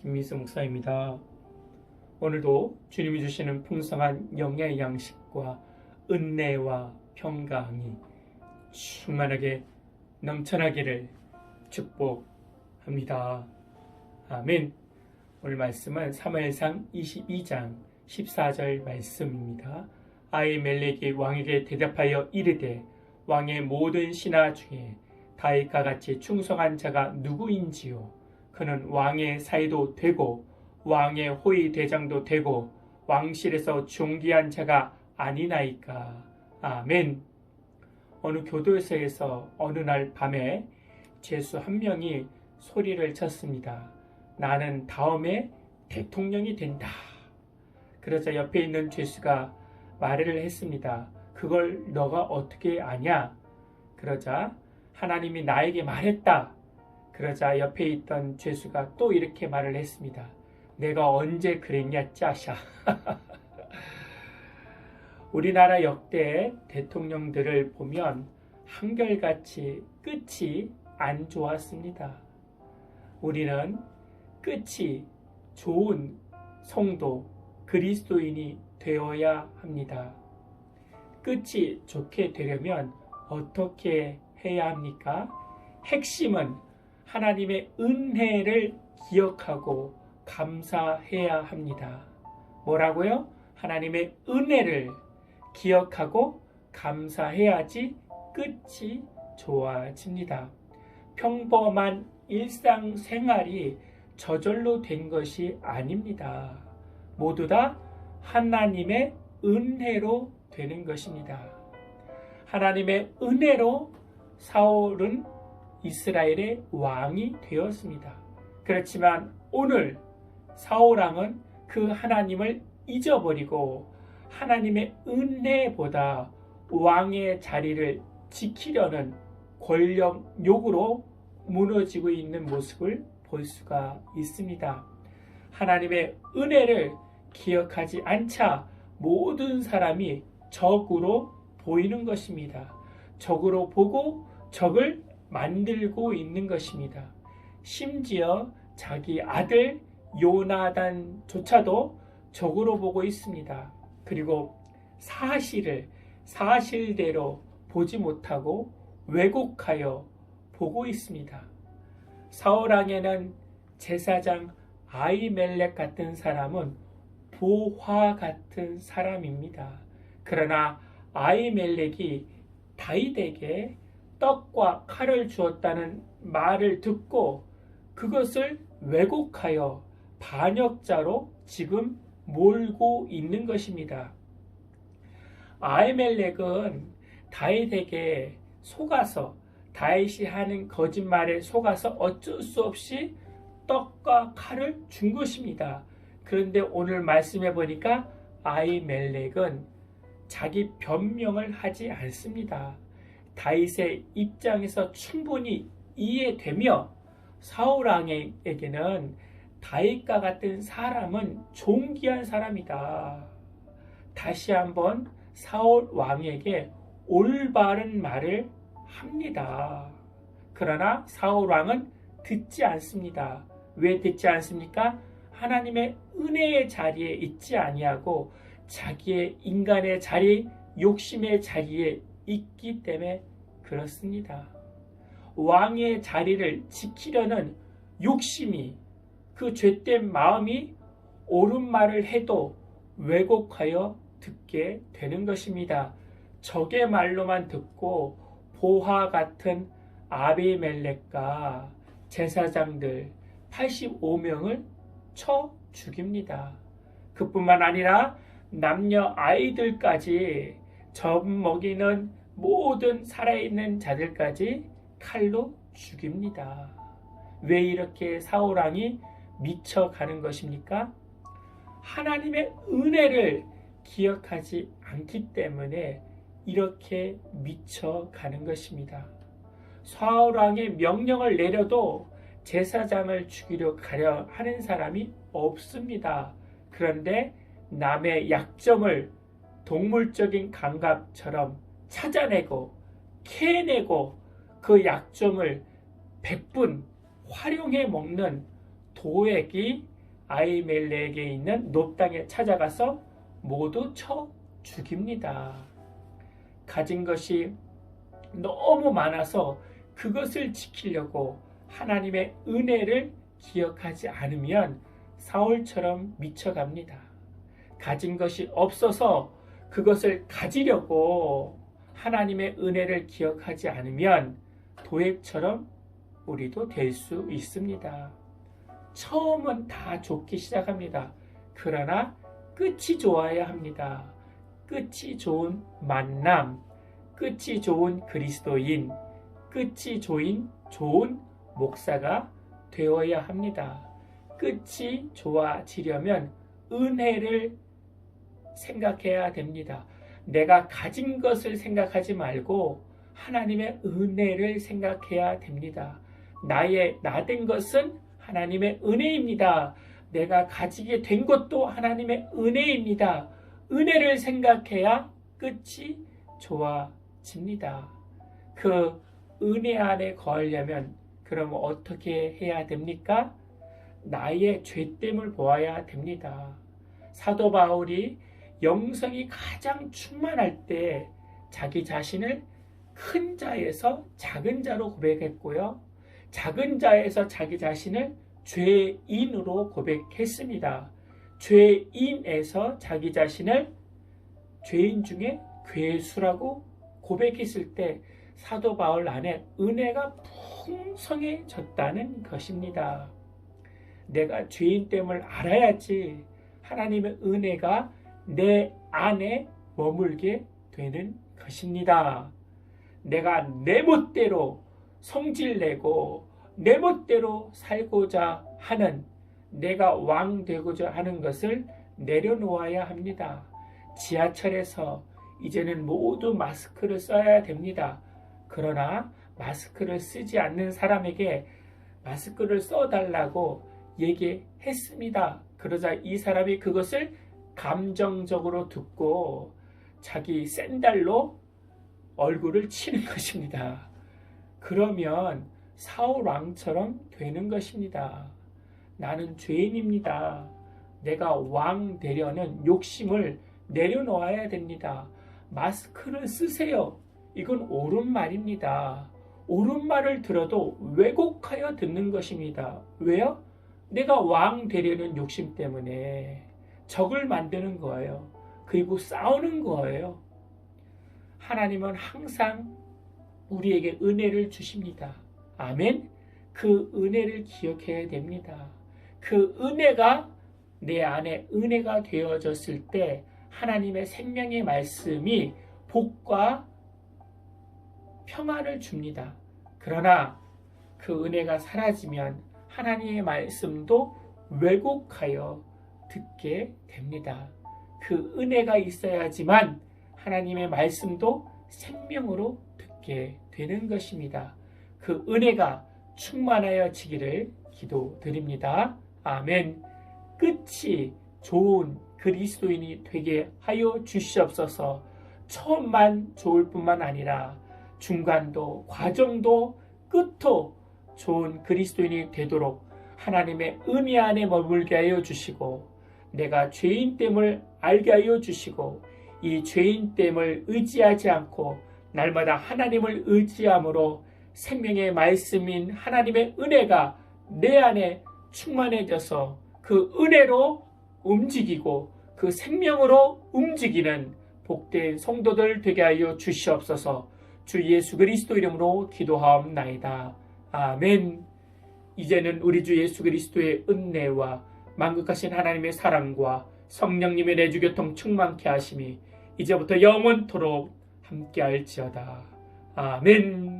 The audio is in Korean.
김미수 목사입니다. 오늘도 주님이 주시는 풍성한 영의 양식과 은혜와 평강이 충만하게 넘쳐나기를 축복합니다. 아멘. 오늘 말씀은 사무엘상 22장 14절 말씀입니다. 아히멜렉이 왕에게 대답하여 이르되 왕의 모든 신하 중에 다윗과 같이 충성한 자가 누구인지요? 그는 왕의 사이도 되고 왕의 호위 대장도 되고 왕실에서 존귀한 자가 아니나이까. 아멘. 어느 교도소에서 어느 날 밤에 죄수 한 명이 소리를 쳤습니다. 나는 다음에 대통령이 된다. 그러자 옆에 있는 죄수가 말을 했습니다. 그걸 너가 어떻게 아냐? 그러자 하나님이 나에게 말했다. 그러자 옆에 있던 죄수가 또 이렇게 말을 했습니다. 내가 언제 그랬냐 짜샤. 우리나라 역대 대통령들을 보면 한결같이 끝이 안 좋았습니다. 우리는 끝이 좋은 성도 그리스도인이 되어야 합니다. 끝이 좋게 되려면 어떻게 해야 합니까? 핵심은 하나님의 은혜를 기억하고 감사해야 합니다. 뭐라고요? 하나님의 은혜를 기억하고 감사해야지 끝이 좋아집니다. 평범한 일상생활이 저절로 된 것이 아닙니다. 모두 다 하나님의 은혜로 되는 것입니다. 하나님의 은혜로 사울은 이스라엘의 왕이 되었습니다. 그렇지만 오늘 사울왕은 그 하나님을 잊어버리고 하나님의 은혜보다 왕의 자리를 지키려는 권력욕으로 무너지고 있는 모습을 볼 수가 있습니다. 하나님의 은혜를 기억하지 않자 모든 사람이 적으로 보이는 것입니다. 적으로 보고 적을 만들고 있는 것입니다. 심지어 자기 아들 요나단조차도 적으로 보고 있습니다. 그리고 사실대로 보지 못하고 왜곡하여 보고 있습니다. 사울왕에는 제사장 아히멜렉 같은 사람은 보화 같은 사람입니다. 그러나 아히멜렉이 다윗에게 떡과 칼을 주었다는 말을 듣고 그것을 왜곡하여 반역자로 지금 몰고 있는 것입니다. 아히멜렉은 다윗에게 속아서 다윗이 하는 거짓말에 속아서 어쩔 수 없이 떡과 칼을 준 것입니다. 그런데 오늘 말씀해 보니까 아히멜렉은 자기 변명을 하지 않습니다. 다윗의 입장에서 충분히 이해되며 사울왕에게는 다윗과 같은 사람은 존귀한 사람이다. 다시 한번 사울왕에게 올바른 말을 합니다. 그러나 사울왕은 듣지 않습니다. 왜 듣지 않습니까? 하나님의 은혜의 자리에 있지 아니하고 자기의 인간의 자리, 욕심의 자리에 있기 때문에 그렇습니다. 왕의 자리를 지키려는 욕심이 그 죄된 마음이 옳은 말을 해도 왜곡하여 듣게 되는 것입니다. 적의 말로만 듣고 보화 같은 아비멜렉과 제사장들 85명을 쳐 죽입니다. 그뿐만 아니라 남녀 아이들까지 젖먹이는 모든 살아있는 자들까지 칼로 죽입니다. 왜 이렇게 사울왕이 미쳐가는 것입니까? 하나님의 은혜를 기억하지 않기 때문에 이렇게 미쳐가는 것입니다. 사울왕의 명령을 내려도 제사장을 죽이려 가려 하는 사람이 없습니다. 그런데 남의 약점을 동물적인 감각처럼 찾아내고 캐내고 그 약점을 100분 활용해 먹는 도액이 아히멜렉에 있는 놋 땅에 찾아가서 모두 쳐 죽입니다. 가진 것이 너무 많아서 그것을 지키려고 하나님의 은혜를 기억하지 않으면 사울처럼 미쳐갑니다. 가진 것이 없어서 그것을 가지려고 하나님의 은혜를 기억하지 않으면 도액처럼 우리도 될 수 있습니다. 처음은 다 좋기 시작합니다. 그러나 끝이 좋아야 합니다. 끝이 좋은 만남, 끝이 좋은 그리스도인, 끝이 좋은 목사가 되어야 합니다. 끝이 좋아지려면 은혜를 생각해야 됩니다. 내가 가진 것을 생각하지 말고 하나님의 은혜를 생각해야 됩니다. 나된 것은 하나님의 은혜입니다. 내가 가지게 된 것도 하나님의 은혜입니다. 은혜를 생각해야 끝이 좋아집니다. 그 은혜 안에 거하려면 그럼 어떻게 해야 됩니까? 나의 죄됨을 보아야 됩니다. 사도 바울이 영성이 가장 충만할 때 자기 자신을 큰 자에서 작은 자로 고백했고요. 작은 자에서 자기 자신을 죄인으로 고백했습니다. 죄인에서 자기 자신을 죄인 중에 괴수라고 고백했을 때 사도 바울 안에 은혜가 풍성해졌다는 것입니다. 내가 죄인됨을 알아야지 하나님의 은혜가 내 안에 머물게 되는 것입니다. 내가 내 멋대로 성질내고 내 멋대로 살고자 하는, 내가 왕 되고자 하는 것을 내려놓아야 합니다. 지하철에서 이제는 모두 마스크를 써야 됩니다. 그러나 마스크를 쓰지 않는 사람에게 마스크를 써달라고 얘기했습니다. 그러자 이 사람이 그것을 감정적으로 듣고 자기 샌들로 얼굴을 치는 것입니다. 그러면 사울 왕처럼 되는 것입니다. 나는 죄인입니다. 내가 왕 되려는 욕심을 내려놓아야 됩니다. 마스크를 쓰세요. 이건 옳은 말입니다. 옳은 말을 들어도 왜곡하여 듣는 것입니다. 왜요? 내가 왕 되려는 욕심 때문에 적을 만드는 거예요. 그리고 싸우는 거예요. 하나님은 항상 우리에게 은혜를 주십니다. 아멘. 그 은혜를 기억해야 됩니다. 그 은혜가 내 안에 은혜가 되어졌을 때 하나님의 생명의 말씀이 복과 평안을 줍니다. 그러나 그 은혜가 사라지면 하나님의 말씀도 왜곡하여 듣게 됩니다. 그 은혜가 있어야지만 하나님의 말씀도 생명으로 듣게 되는 것입니다. 그 은혜가 충만하여지기를 기도드립니다. 아멘. 끝이 좋은 그리스도인이 되게 하여 주시옵소서. 처음만 좋을 뿐만 아니라 중간도 과정도 끝도 좋은 그리스도인이 되도록 하나님의 은혜 안에 머물게 하여 주시고, 내가 죄인됨을 알게 하여 주시고, 이 죄인됨을 의지하지 않고 날마다 하나님을 의지함으로 생명의 말씀인 하나님의 은혜가 내 안에 충만해져서 그 은혜로 움직이고 그 생명으로 움직이는 복된 성도들 되게 하여 주시옵소서. 주 예수 그리스도 이름으로 기도하옵나이다. 아멘. 이제는 우리 주 예수 그리스도의 은혜와 만극하신 하나님의 사랑과 성령님의 내주교통 충만케 하심이 이제부터 영원토록 함께할지어다. 아멘.